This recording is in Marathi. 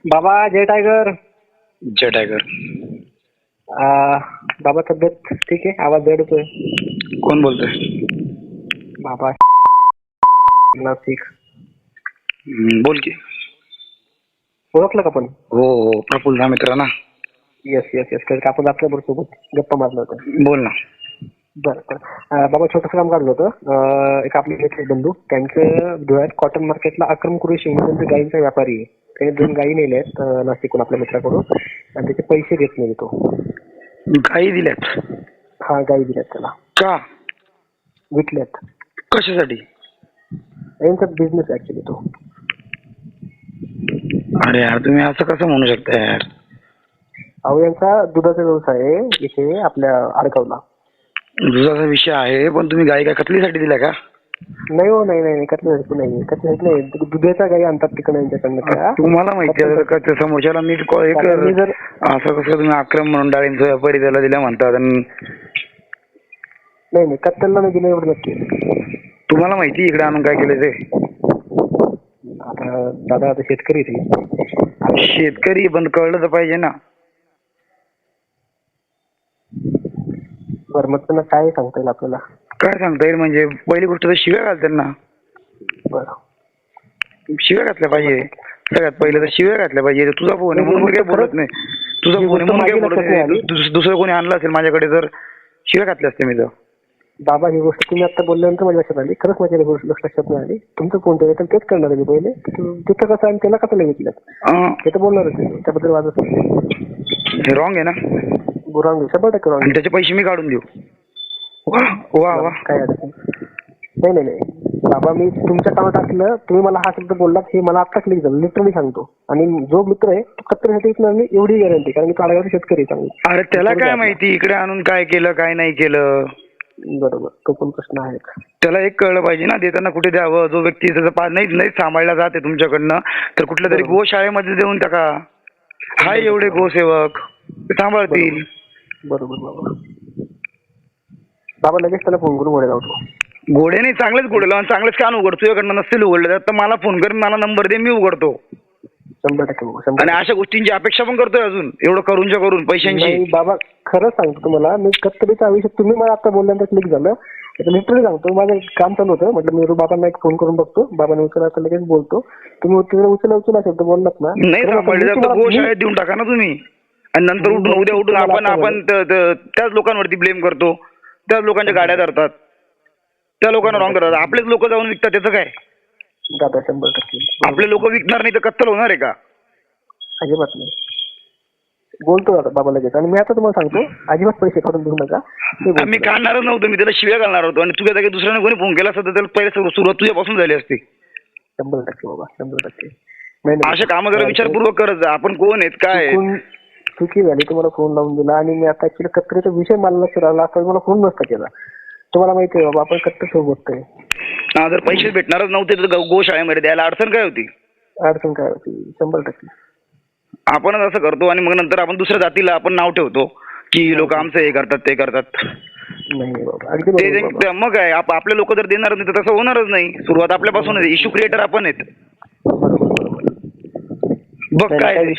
बाबा जय टायगर. जय टायगर. बाबा तब्येत ठीक आहे? आवाज जड येतोय. कोण बोलतोय? बाबा नाशिक. बोल की. ओळखलं का पण? हो हो, प्रफुल्ल मित्र ना. Yes yes yes. तर आपण आपल्या सोबत गप्पा मारलं होतं. बोल ना. बरं बरं. बाबा छोटंसं काम काढलं होतं. एक आपले मित्र बंधू, त्यांचं धुळ्यात कॉटन मार्केटला अक्रम कुरेशी म्हणून त्यांचे गायींचा व्यापारी आहे. त्याने 2 गायी नेल्या आहेत नाशिकहून आपल्या मित्राकडून, आणि त्याचे पैसे घेत नाही तो. गाई दिल्यात? हा, गायी दिल्यात त्याला. का? विकल्यात. कशासाठी? यांचा बिझनेस ऍक्च्युली तो. अरे यार, तुम्ही असं कसं म्हणू शकता यार? अहो, यांचा दुधाचा व्यवसाय आहे इथे आपल्या आडगावला. दुधाचा विषय आहे, पण तुम्ही गाई काय कतलीसाठी दिल्या का? नाही हो, नाही नाही, कटल्यासाठी नाही, कटल्यासाठी नाही. दुधाच्या गाई आणतात तिकडे यांच्याकडनं त्या. तुम्हाला माहिती आहे का त्या समोरच्याला नीट जर असं कसं तुम्ही अक्रम म्हणून डाळींचा व्यापारी त्याला दिल्या म्हणतात? आणि नाही नाही, कत्तलला नाही दिलं एवढं नक्की. तुम्हाला माहिती इकडे आणून काय केलं ते? आता दादा, आता शेतकरी ते. शेतकरी पण कळलं तर पाहिजे ना. बरं, मग त्यांना काय सांगता येईल आपल्याला? काय सांगता येईल म्हणजे, पहिली गोष्ट तर शिव्या घाल त्यांना. बरं, शिव्या घातल्या पाहिजे. सगळ्यात पहिले तर शिव्या घातल्या पाहिजे. तुझा फोन आहे म्हणून मी काही बोलत नाही. तुझा फोन आहे म्हणून काही बोलत नाही. दुसरं कोणी आणलं असेल माझ्याकडे तर शिव्या घातल्या असते मी तर. बाबा, ही गोष्ट तुम्ही आता बोलल्यानंतर माझ्या लक्षात आली. खरंच माझ्या गोष्ट लक्षात नाही आली. तुमचं कोणतं आहे तर तेच करणार आहे पहिले. तिथं कसं आणि त्याला कसं विकलं हे तर बोलणारच आहे. त्याबद्दल वादच नाही. हे रॉंग आहे ना? Wrong, 100% wrong. आणि त्याचे पैसे मी काढून देऊ? वा वा. काय अडचण नाही. नाही नाही बाबा, मी तुमच्या कामात टाकलं, तुम्ही मला हा शब्द बोललात हे मला आता क्लिक झालं. लिटरली सांगतो. आणि जो मित्र आहे तो कत्तरीसाठी विकणार नाही एवढी गॅरंटी, कारण मी काळगावचा शेतकरी चांगली. अरे त्याला काय माहिती इकडे आणून काय केलं काय नाही केलं? बरोबर, तो पण प्रश्न आहे. त्याला एक कळलं पाहिजे ना, देताना कुठे द्यावं. जो व्यक्ती त्याचा नाही सांभाळला जाते तुमच्याकडनं, तर कुठल्या तरी गोशाळेमध्ये देऊन टाका. हाय एवढे गोसेवक, सांभाळतील. बरोबर बाबा. बाबा लगेच त्याला फोन करून घोडे लावतो. घोडे नाही, चांगलेच घोडे लावून चांगलेच कान उघडतो. तुझ्याकडनं नसतील उघडले तर मला फोन कर, मला नंबर दे, मी उघडतो. 100% बाबा. आणि अशा गोष्टींची अपेक्षा पण करतोय अजून, एवढं करून पैशांची. बाबा खरंच सांगतो तुम्हाला, मी कत्तरीच्या आयुष्यात तुम्ही मला आता बोलल्यानंतर क्लिक झालं. लिटरली सांगतो, माझं काम चालू होतं. म्हटलं मी बाबांना एक फोन करून बघतो. बाबांनी उचलला तर लगेच बोलतो. तुम्ही उचला शब्द बोललात ना, नाही सांभाळले तर गोशाळेत देऊन टाका ना तुम्ही. आणि नंतर उद्या उठून आपण त्याच लोकांवरती ब्लेम करतो. त्याच लोकांच्या गाड्या धरतात, त्या लोकांना रॉंग करतात. आपलेच लोक जाऊन विकतात, त्याचं काय? दादा 100%. आपले लोक विकणार नाही तर कत्तल होणार आहे का? अजिबात नाही. बोलतो दादा बाबा लगेच. आणि मी आता तुम्हाला सांगतो, अजिबात पैसे काढून देऊ नका. मी काढणारच नव्हतो, मी त्याला शिव्या घालणार होतो. आणि तुझ्या जागी दुसऱ्याने कोणी फोन केला असता तर त्याला पहिले सुरुवात तुझ्यापासून झाली असती. 100% बाबा, 100%. अशा कामं जरा विचारपूर्वक करत जा. आपण कोण आहेत काय? चुकी झाली, तुम्हाला फोन लावून दिला. आणि मी आता ऍक्च्युली कत्तरीचा विषय मला लक्षात आला असता मला फोन नसता केला. तुम्हाला माहिती आहे बाबा, आपण कत्तर सोबत बघतोय. जर पैसे भेटणारच नव्हते तर गोशाळेमध्ये द्यायला अडचण काय होती? अडचण काय होती? 100%. आपणच असं करतो आणि मग नंतर आपण दुसऱ्या जातीला आपण नाव ठेवतो की लोक आमचं हे करतात ते करतात. नाही बाबा, मग काय आपले लोक जर देणार नाही तर तसं होणारच नाही. सुरुवात आपल्यापासून, इश्यू क्रिएटर आपण आहेत. बघ काय